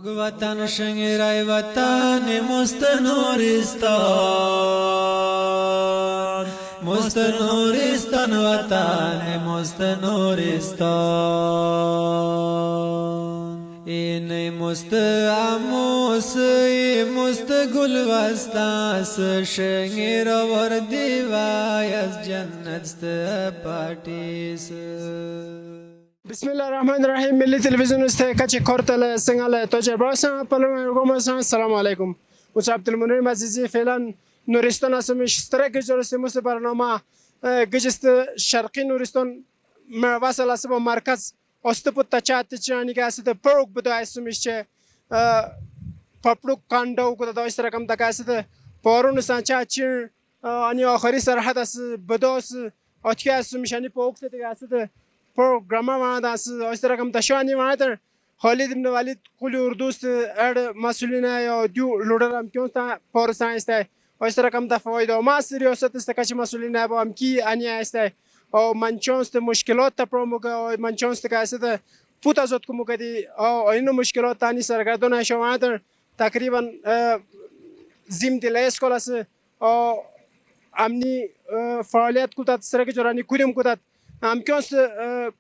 وطن شنگرای وطن مستنورستان مستنورستان وطن مستنورستان این مست اموس مست گل وستاس شنگر وردی وای از جنت ست پاتیس بسم الله الرحمن الرحیم ملی تلویزیون است کچ کورتل سنگال توجه برسان پلو گومسان السلام علیکم مصعب المنیر عزیزی فعلا نورستان اسمش اشتراک جلسه مست برنامه گجست شرقی نورستان وصل است با مرکز استپوت تچات چانی که است پروک بده اسمش چه پپلوک کاندو کو دا اشتراکم تا است پارون سانچا چین आणि آخری سرحد است بدوس اتکی اسمش ani پوکت ته است program das اشتراكم تشاني معناتها خالد بن وليد كل اردوست ار مسؤولين يا ديو لودرام كونتا فور ساينس تاع اشتراكم تفايد ما سيريوست استكاش مسؤولين بام كي اني است او منشونست مشكلات تا بروموكا او منشونست كاسه فوتا زوت كوموكدي او انه مشكلات تاني سرگردون شوانتر تقريبا زم دلاس كلاس او امني فعاليات كوتات سرگ جوراني كودم كوتات امکانست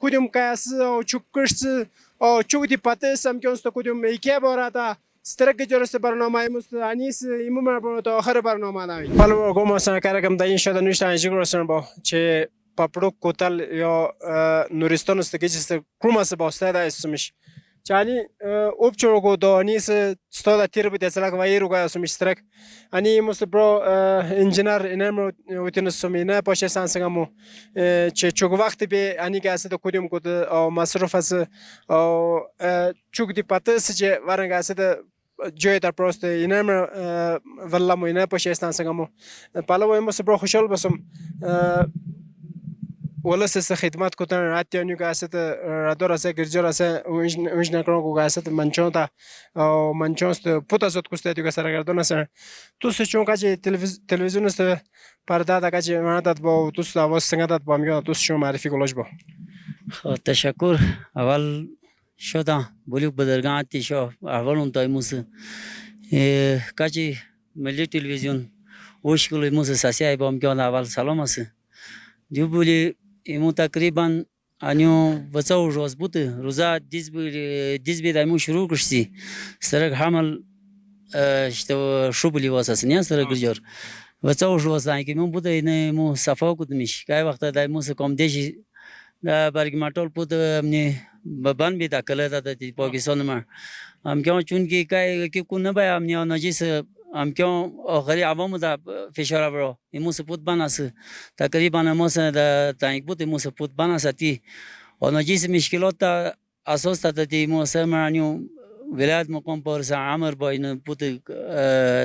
کدوم کاس او چوکشت او چودی پاتس امکانست کدوم ایکی بارادا استرک جلسه برنامه مست انیس ایمو مربوط تا آخر برنامه نمی. پلو گومسان کارکم داین شده نوشته انجگرسن با چه پاپلوک کوتال یا نورستان است که جست کروماس باسته دا اسمش. چانی اوبچورگو دانیس استاد تیر بود اصلاق وایرو گایا سوم اشتراک انی مست برو انجینر اینم ویتن سومینه باشه سانسگامو چه چوک وقتی به انی که است کدیم کد او مصرف است او چوک دی پاتس چه وارنگ است جوی در پروست اینم ولامو اینه باشه سانسگامو پالو مست برو خوشحال بسم ولس است خدمت کردن راتیانی که است رادار است گرجر است اونج نکران کو است منچون تا منچون است پوتا زود کوسته دیگه سرگردان است تو سچون کاچه تلویزیون است پرده تا کاچه مانات با تو سواس سنگات با میگه تو شو معرفی کلاش با تشکر اول شده بلیک بدرگان تیشو اول اون تایموس کاچه ملی تلویزیون وش کلی موس ساسیای با میگه اول سلام است دیو بولی ایمو تقریبا انیو وچاو روز بوده روزا دیز بی دایمو شروع کشتی سرک حمل اشتو شوبلی واساس نیا سرک گرجور وچاو روز دایی که من بوده اینه مو صفا کدمیش که وقت دایمو سکم دیشی برگ ماتول بوده امنی ببان بی داخله داده تی پاکستان ما ام کیون چون که کن نباید امنی آنجیس ام کیون آخری عوام دا فشار برو ایمو سپوت باناس تقریبا نماس دا تانیک بود ایمو سپوت باناس تی آنجیس مشکلات تا اساس تا تی ایمو سرمانیو ولایت مقام پارس عمر با این بود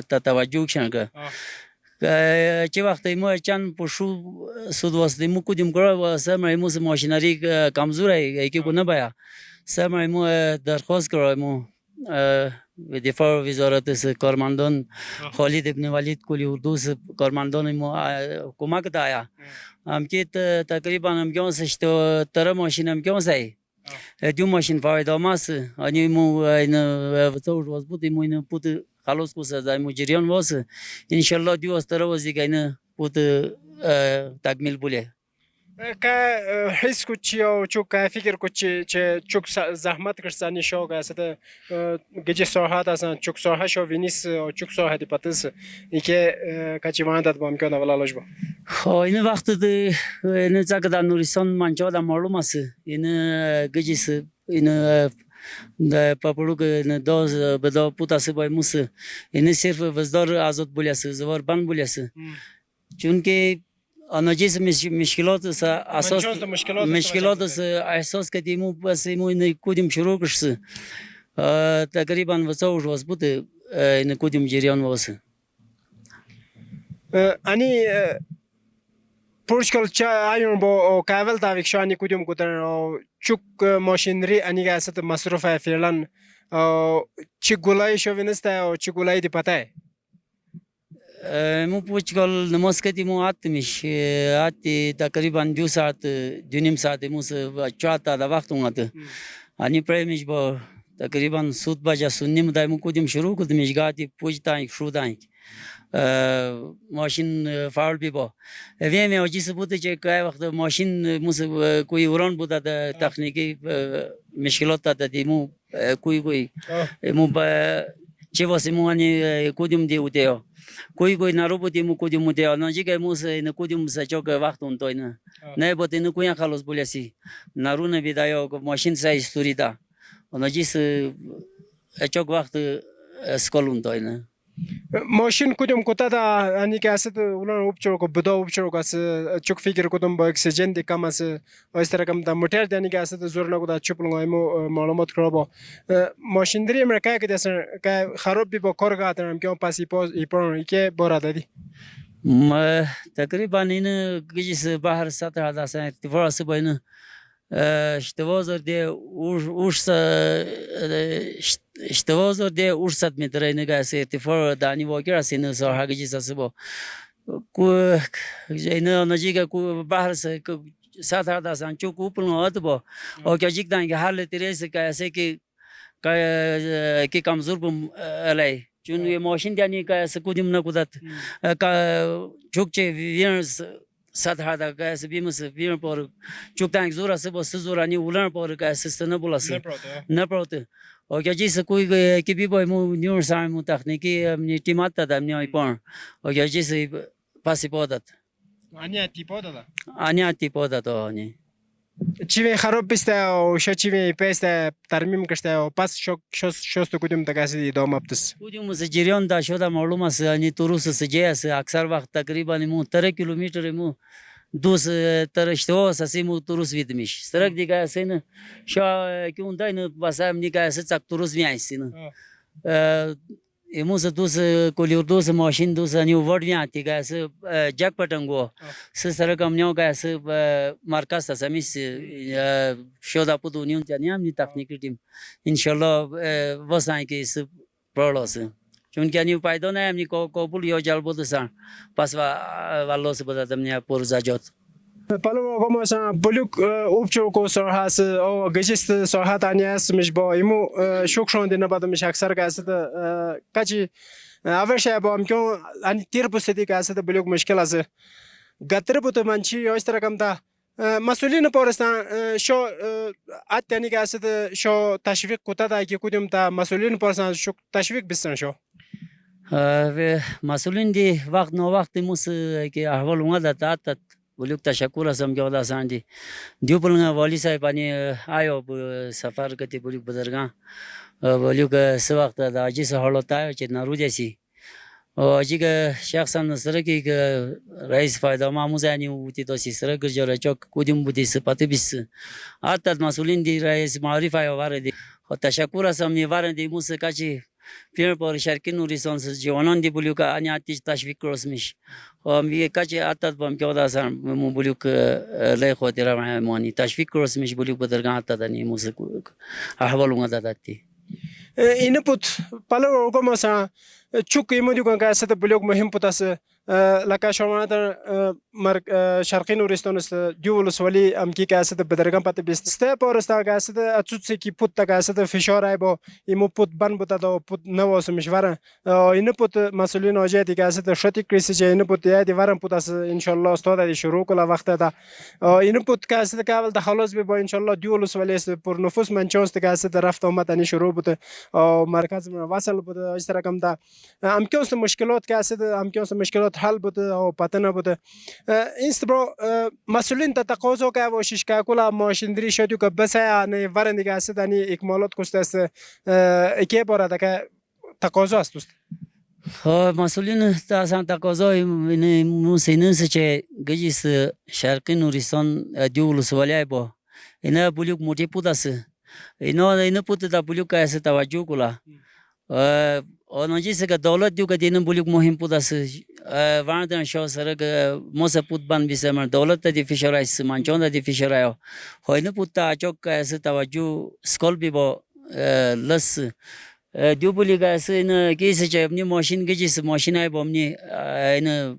تا توجه کشن که چه وقت ایمو چند پشو سود واسه ایمو کدیم کرده و سرمان ایمو ماشینری کمزوره که کنه باید سرمان ایمو درخواست کرده ایمو دفاع وزارت کارمندان خالد ابن ولید کلی اردو کارمندان ما کمک دایا هم که تقریبا هم کیون سشت تر ماشین هم کیون سعی دو ماشین فایده ماست آنی مو این وسوق واس بود مو این بود خلاص کوس از مو جریان واس ان شاء الله دیو استر وزی گاینه بود تکمیل بوله که حس کچی او چوک فکر کچی چوک زحمت کرسانی شو که است گچه ساحت است چوک ساحت شو وینیس او چوک ساحتی پاتس ای که کچی مانداد با امکان ولی با خو این وقت این زاگدان نورستان منجا دا معلوم است این گچیس این دا پاپلوک این دوز بدا پوتا سبای موس این صرف وزدار آزاد بولیاس زوار بان بولیاس چون که آنجیس مشکلات اساس مشکلات احساس کردیم بس ایمو این کدیم شروع کرد تقریبا وساوش واس بوده این کدیم جریان واسه انی پرشکل چه آیون با کاول تاویکشانی کدیم کدن چوک ماشینری انی که است مصرف فعلا چه گلای شوینسته او چه گلای دی پتاه مو پوچکل نماز کردیم و آتمیش آتی تقریبا 2 ساعت 2.5 ساعت موس چهار تا وقت اومده. آنی پرمیش با تقریبا سود باجا سنیم دایم کدیم شروع کردیم اشگاتی پوجتاین شوداین ماشین فاول بی با ویم اوجیس بوده که که وقت ماشین موس کوی وران بوده ده تکنیکی مشکلات داده دیمو کوی مو چه واسه مو انی کدیم دیوده کوی نارو بودیم کدیم دیو نجیگه موس این کدیم سچوک وقت اون توی نه بوده نه کوی خلاص بولیسی نارو نبیدایا ماشین سای استوری دا نجیس چوک وقت اسکولون توی نه ماشین کدوم کوتا دا یعنی که اسد اولان اوبچو کو بدا اوبچو کو اس چوک فکر کدوم با اکسیژن دی کم اس اس طرح کم دا موتر یعنی که اسد زور نگو دا چپلنگ ایمو معلومات کرا با ماشین دری امریکا که دسن که خراب بی با کار گاترم که پاسی پاس ایپرون که بورا دادی ما تقریبا این گیجس بحر سطح داشتن ارتفاع سباین اشتوازر دی اشتوازر دی 800 متر اینگه است ارتفاع دانی واقعی است این ساحه گیجس سبا کو این نزدیک کو بحر سطح داشتن چون کوپل نهاد با او که جیک دانگ حال تریس که است که کمزور بم علی چون یه ماشین دانی که است کدیم نکودت که چوکچه ویرنس سطح دا که است بیمس ویرن پر چوک دانگ زور است با سزورانی ولن پر که است نبولاس نپروت او که جیس کوی که بی بای مو نیور سایم تکنیکی می تیمات دادم نیای پان او که جیس پاسی پادت آنیا تی پادت آنی چیوی خراب بیسته او ش چیوی پیسته ترمیم کشته او پس شست کدوم تکاسی دام ابتس کدوم جریان دا شده معلوم است یعنی توروس سجی است اکثر وقت تقریبا مو 3 کیلومتر مو دوس تر اشتوا سسی مو توروس ویدمیش سرک دیگه است نه شا که اون داین واسه دیگه است چک توروس میایسین امروز دوست کولیور دوست ماشین دوست نیو ورد میاتی که است جک پتنگو سرکم نیو که است مرکز تسمیس شده پودو نیون تنیم نی تکنیکی تیم انشالله واسه که است پرلاس چون که نیو پیدا نیم نی کابل یا جلبود سان پس والله بدادم نیا پرزاجات پلو como sa بلوک اوبچو کو سرهاس او گجست سرهات انیاس مش با ایمو شوک شون دینه بعد مش اکثر که است کچی اولش با امکان ان تیر بوستی که است بلوک مشکل است گتر بوت منچی یا است رقم دا مسئولین پاکستان شو ات یعنی که است شو تشویق کوتا دا که کدوم تا مسئولین پاکستان شو تشویق بستن شو و مسئولین دی وقت نو وقت موس که احوال اومد داد بلیک تشکر هستم که ودا ساندی دیو پلنگ والی صاحب آنی آیو سفر کتی بلیک بزرگان بلیک سه وقت داجی سه حالت آیو چه نروجسی آجی که شخصا نصره که رئیس فایده معموزانی بودی تو سیستره که جرا چوک کدیم بودی سپاتی بیس آتت مسئولین دی رئیس معرف آیو واردی تشکر هستم نی واردی موسیقی فیلم پر شرکی نوریسان جوانان دی بلیک آنی آتیش تشویق کرسمیش می کاچی آتت بام که ودا سان مو بلیک لی خواهی را مانی تشویق کرسمیش بلیک بدرگان آتت دانی موسیقی احوال اون دادتی اینه بود پلو como sa چوک ایمو دیگه که است بلیک مهم بود است لکه شما در شرقی نورستان است دیولس ولی امکی که است بدرگان پات بیست است پارستا که است اتوسی کی پوت که است فشار ای با ایمو پوت بان بود دا پوت نواس میشوره اینه پوت مسئولین آجی که است شتی کریسی چه اینه پوت یادی ورم پوت است ان شاء الله استاد شروع کلا وقت دا اینه پوت که است که اول خلاص به با ان شاء الله دیولس ولی است پر نفوس منچوست که است رفت آمد انی شروع بود مرکز واصل بود از طرح کم دا امکان است مشکلات که است امکان است مشکلات حل بوده او پته نبوده اینست برو مسئولین تا تقاضا که واشش که کلا ماشیندری شدی که بس نه ورنده که است دانی اکمالات کوست است اکی باره که تقاضا است مسئولین تا سان تقاضا این موسینس چه گجیس شرقی نوریستان دیولس ولی با اینا بلیک موتی پوداس اینا پود تا بلیک که است توجه کلا آنجیس که دولت دیو که دینم بلیک مهم بود است واردن شاه سر که موسه بود بان بیسم دولت دی فشارای سمانچون دی فشارای خواهی بود تا چوک که است توجه سکول بی با لس دیو بلیک است این کیسه چه ابنی ماشین گجیس ماشینای با ابنی این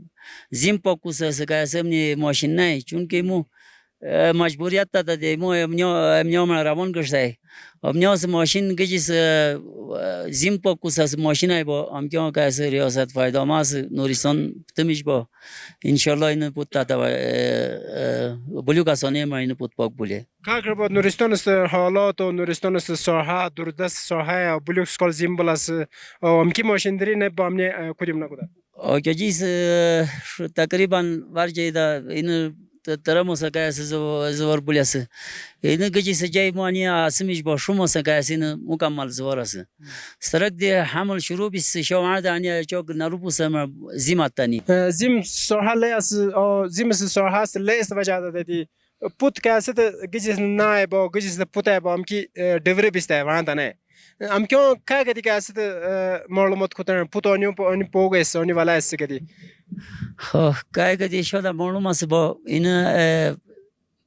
زیم پاکوس است که است ابنی ماشین نه چون که مو مجبوریت داده مو امنیام روان گشته امنیاس ماشین گجیس زیم پاکوس از ماشین ای با امکان که از ریاست فایده ماس نوریستان تمیش با انشالله این پوت تا بلیوک آسانه ما این پوت پاک بوله کاکر با نورستان است حالات و نورستان است ساحه دوردست ساحه و بلیوک سکال زیم بلاس امکی ماشین دری نه با امنی کدیم نکوده گجیس تقریبا ورجه دا این ترى مسكاس زور بوليس إنه كذي سجاي مانيا اسمش باشو مسكاس إنه مكمل زورس استرك دي حمل شروع بس شو عادة يعني جوك نروبو سما زيمات تاني زیم ساحه لیاس زیم ساحه است لیاس وجه دادی پوت که است گیجس نه با گیجس پوته با امکی دوره بیسته وان نه امکان که کدی که است معلومات کتن پوت آنی پوگس آنی والا است کدی خب काय कधी शोधा म्हणून असं बा इन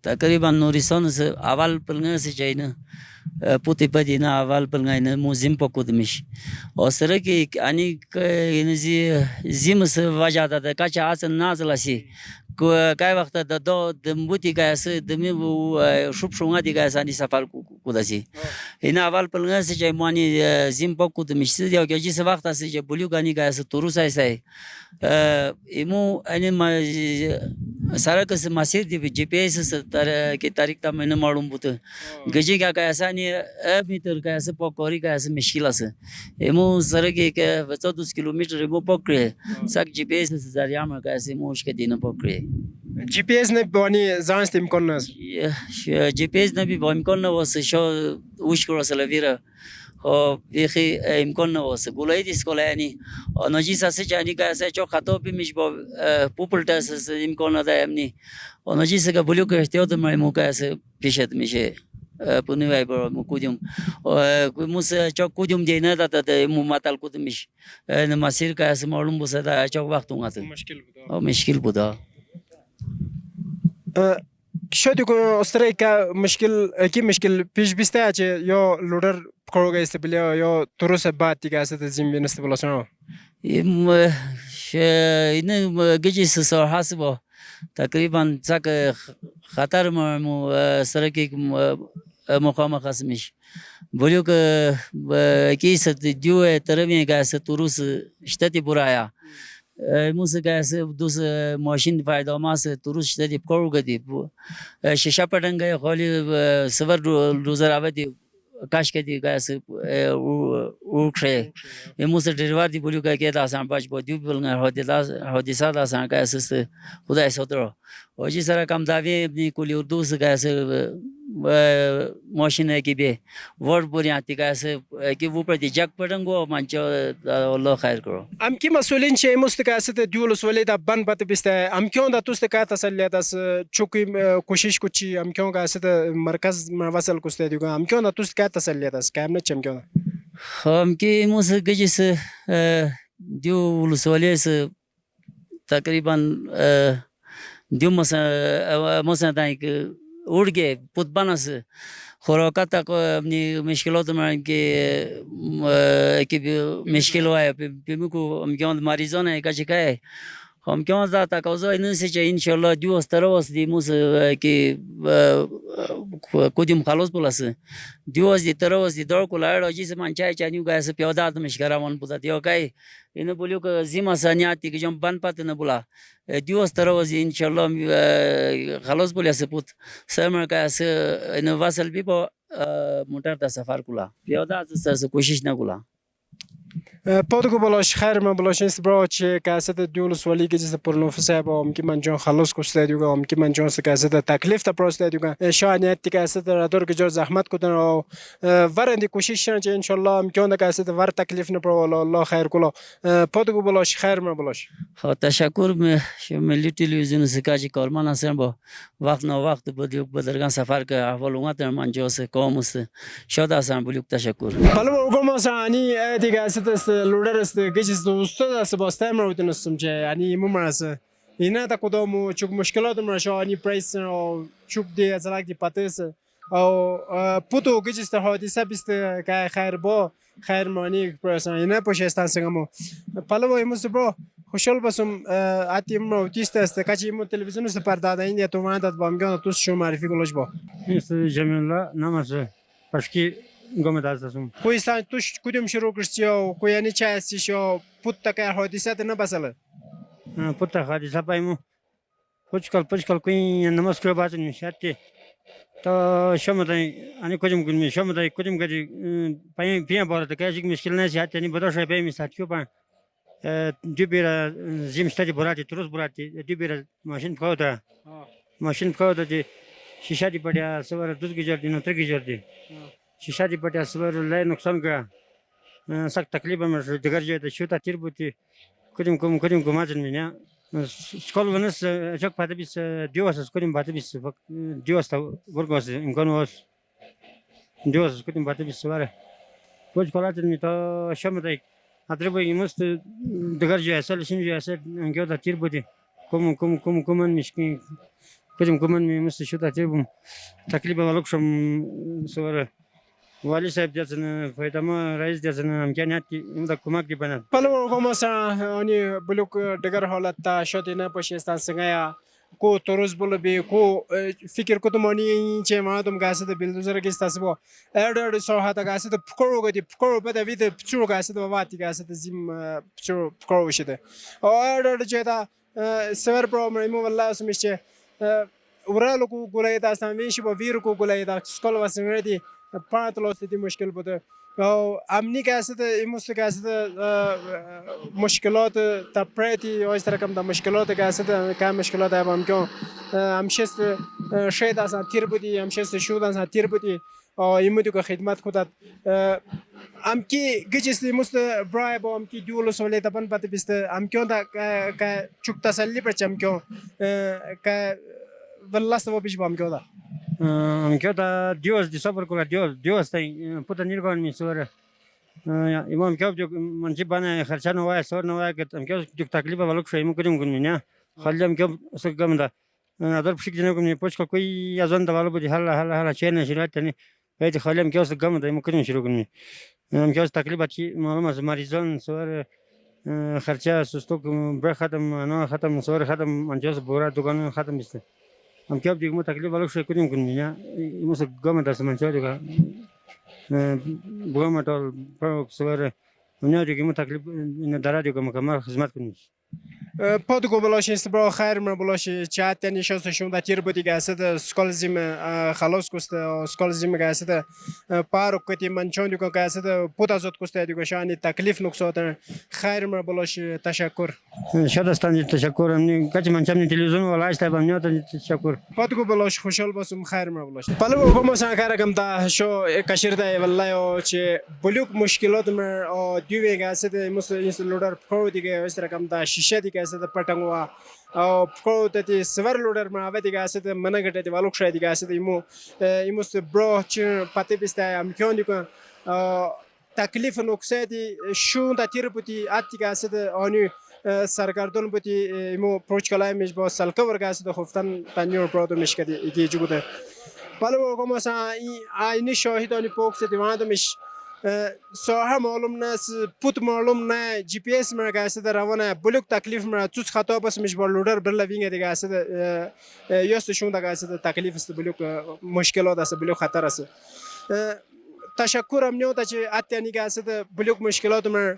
तकरीबन नोरिसन से अवाल पलंग से जाइन पुती पदी ना अवाल पलंग मुजिम पकुदमिश और सर की आणि इन जिम से वजह था काचा आज नाजला सी काय वक्त दो दमबुती काय असं दमी शुभ शुंगा दी काय सानी सफर कुदासी इन अवाल पलंग से जाय मानी जिम पकुदमिश से दिया कि जिस वक्त से जे बुलियो गानी काय असं तुरुस आहे इमो आणि सारा कस मासिर दी GPS की तारीख ता मैंने मालूम बुत गजी क्या काय असं आणि मीटर काय असं पकोरी काय असं मुश्किल असं इमो सारा की 14 किलोमीटर इमो पकड़े सक GPS जरिया में काय असं मुश्किल दिन पकड़े GPS نه بانی زانست امکان است GPS نبی با امکان نواسه شو وش کرا سلویره و یخی امکان نواسه گلای دیس گلای یعنی نجیس هستی جانی که هستی چون خطا بیمیش با پوپل تاس امکان نده امنی و نجیس که بلیو که احتیاط مایمو که هستی پیشت میشه پونی وای برای مکودیم و موس چون کودیم دینا داده مو ماتال کودمیش نماسیر که هستی معلوم بوده چون وقت اونات مشکل بوده شاید که استرای که مشکل پیش بیسته چه یا لودر کروگه استبیلیا یا تروس بعد دیگه است زمین استبیلاسیون این گیجی سرحاس با تقریبا سگ خطر مو سرکی مقام خصمش بلیو که کیس دیو تربیه که است تروس شتتی برایا موسیقی است دوست ماشین فایده ماست تروس شدی کارو کردی شش پرنگه خالی سوار روزر آوردی کاش کردی که است اوکشه موسیقی دیوار دی بلیو که داشتن باج با دیو بلنگر حادثه داشتن که است خدا ساترا و جی سر کم داوی ابنی کلی اردو که است ماشین کی به ورد بریاتی که است کی وہ پر دی جگ پرنگو منچو الله خیر کرو ام کی مسئولین چه مستقاست دیولس ولی دا بند بات بیسته ام کیون دا توست که تسلیت است چوکی کوشش کوچی ام کیون که است مرکز وصل کوسته دیگه ام کیون دا توست که تسلیت است کام نه چم کیون هم کی موسیقی جس دیولس ولی است تقریبا دیو مثلا دایی که उड़गे पुतबानस खुराकता को अपनी मुश्किलों तो मैं कि मुश्किल हुआ है पिमु को हम क्यों मरीजों ने का शिकायत हम क्यों जाता कौज़ो इनसे चाहिए इंशाल्लाह जो तरह से मुझ कि कुछ मुखालस बोला से जो तरह से दौड़ को लाड़ और जिसे मंचाए चाहिए का ऐसे प्यादा तो मिश्करा वन पुता दियो काई इन्हें बोलियो कि जिमा सानियाती कि जब बन पाते न बोला जो तरह से इंशाल्लाह खालस बोले से पुत समर का ऐसे इन्हें वासल भी बो मोटर ता सफर कुला प्यादा तो कोशिश न कुला پادگو بالاش خیر من بالاش نیست برای چه کاسه دیولس ولی که جس پر نفسه با ام که من جان خلاص کوسته دیگه ام که من جان سکاسه تکلیف تا پروسته دیگه شاید کاسه را دور که جور زحمت کردن و ورندی کوشش کردن ان شاء الله ام که اون کاسه ور تکلیف نه پر الله خیر کلا پادگو بالاش خیر من بالاش خب تشکر ملی تلویزیون سکاجی کارمان هستم با وقت نه وقت بدیوک بدرگان سفر که احوال اومد من جاس کام است شاد هستم بلیوک تشکر حالا اگه مثلا دیگه است لودر است گیجس دوست است باستم رو تونستم چه یعنی ممرس اینا تا کدوم چوک مشکلات مرشانی پرایس و چوک دی از لاک دی پاتس او پوتو گیجس تا حادثه بیست که خیر با خیر مانی پرسان اینا پوش استان سنگمو پلو ایموس برو خوشحال باشم آتی ما اوتیست است کاچی مو تلویزیون است پرداده این تو ما داد بامگان تو شو معرفی کلش با Este Jamila namazı. Başki gomet azasım. کویستان توش کدوم شروع کرسی و کویانی چه هستیش و پوت تکه حادثات نه بساله Putta hadisa paymu. Puçkal kuyin namaz kılı bazın şartı. Ta şamadayı ani kocam gülmüş. Şamadayı kocam gacı payın piyan bağırdı. Kayacık miskilene şahit yani bada şöyle payım saat köpan. Dübira zim stadi burati turuz burati. Dübira maşin pkavda. Maşin pkavda di şişa di padya sıvara düz gücerdi notr gücerdi. Şişa di padya sıvara lay noksan ga. Sak takliba mı digarcı da şuta tirbuti. Kudüm kumazın mı Skol vanız çok patı biz diyoruz kudüm patı biz diyoruz da vurgos imkan var. Diyoruz kudüm patı biz var. Koç kolatın mı ta şamadayı. Atraba yumust digarcı asal şimdi asal angiyoda tirbuti. Kuman mişkin kudüm kuman mı yumust şuta tirbum. Takliba valuk şam sıvara. Vali sahip diyorsun, faydama reis diyorsun, amcaniyat ki, imda kumak di bana. پلو کومسا ani بلوک دگر حالت تا شده نه پشیستان سنگایا کو توروز بول بی کو فکر کو تمانی چه ما تم گاسه ده بلدوزر کی استاس بو ارد سو هاتا گاسه ده پکورو گدی پکورو بده وید پچورو گاسه ده واتی گاسه ده زیم پچورو پکورو شده ارد چه دا سور پروگرام مو والله سمشه ورالو کو گولای دا سامیش بو ویر کو گولای دا سکول واسنگردی پاتلوس دی مشکل بوده او امنی گاسه ده ایموس گاسه ده مشکلات تپریتی و از طرف دا مشکلات گاسه ده کام مشکلات هم که همشست شاید اصلا تیر بودی همشست شود اصلا تیر بودی ایمودی که خدمت کداد ام کی گچستی مست برای با ام کی دیولو سوله تپن پات بیست ام کیون دا که چوک تسلی پرچم کیون که والله سو بیش با ام کیون دا Amkioda Dios di sabır kula Dios tay puta nirgon mi sura. İmam kâb diyor manci bana harçan vay sor ne vay ket amkioda diyor takliba baluk şey mi kudum gün ya. Halim kâb sıkgamda. Adar pişik dine gün poçka koy yazan da valı bu hala çene şirat tani. Haydi halim kâb sıkgamda mi kudum şiru gün. Amkioda takliba ki malum az marizon sura harça sustok bre khatam ana khatam sura khatam manjos bora dukan khatam işte. Am kâb diyor mu takliba baluk şey kudum gün ya. İmo sıkgamda da samanca diyor. Buğama tol sura. Dünya diyor mu takliba ne dara diyor mu kamar hizmet günüz. پادگو بلاش است برای خیر من بلاش چهت یعنی شاست شون دتیر بودی گسته ده سکال زیم خلاص کوسته سکال زیم گسته ده پارو کتی من چون دیگه گسته ده پوت ازت کوسته دیگه شانی تکلیف نکسات خیر من بلاش تشکر شادستان تشکر امنی کچ من چمنی تلویزیون ولا است بام نیات تشکر پادگو بلاش خوشحال باشم خیر من بلاش پلو کوم سان کارم تا شو کشیر ده والله او چه بلوک مشکلات من دیو گسته ده مست لودر پرو دیگه است رقم تا شیشه دیگه است ده پټنګوا او پرو ته سور لودر ما و دیگه است ده منګټه دی والوک شای دیگه است ده ایمو ست برو چ پته بسته ام کیون دیگه تکلیف نکسه دی شون تا تیر بودی ات دیگه است ده آنی سرگردون بودی ایمو پروچ کلای میش با سالکه ورگه است ده خفتن تنیور پرودو میشکدی ایگی جو بوده بالو کوم سا اینی شاهدانی پوکس دیوانه میش ساحه معلوم نس پوت معلوم نه جی پی اس مرا است در روانه بلوک تکلیف مرا توش خطا بس مش با لودر برلا وینگ دیگه است یاست شون دیگه است تکلیف است بلوک مشکلات است بلوک خطر است تشکر امنیت چه اتیانی که است بلوک مشکلات مر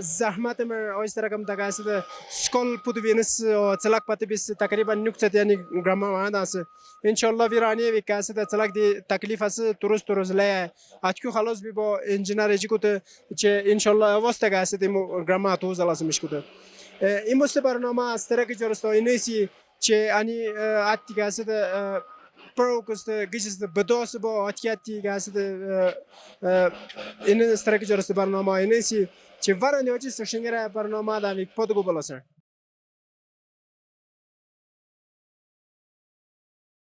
زحمت مر از طرف کم دیگه است سکول پوت وینس چلاک پتی بیس تقریبا نکته یعنی گرام وان است ان شاء الله ویرانی وکاست چلاک دی تکلیف است تروز لای اتکو خلاص بی با انجینر اجی کوته چه ان شاء الله واسطه است دی گرام اتوز لازم میش کوته این مست برنامه است که جرست اینسی چه انی اتی است پروکست گیجست بدوس با اتیاتی است این است که جرست برنامه اینسی چه ورانی وجه سشنگره برنامه داوی پادگو بلاسر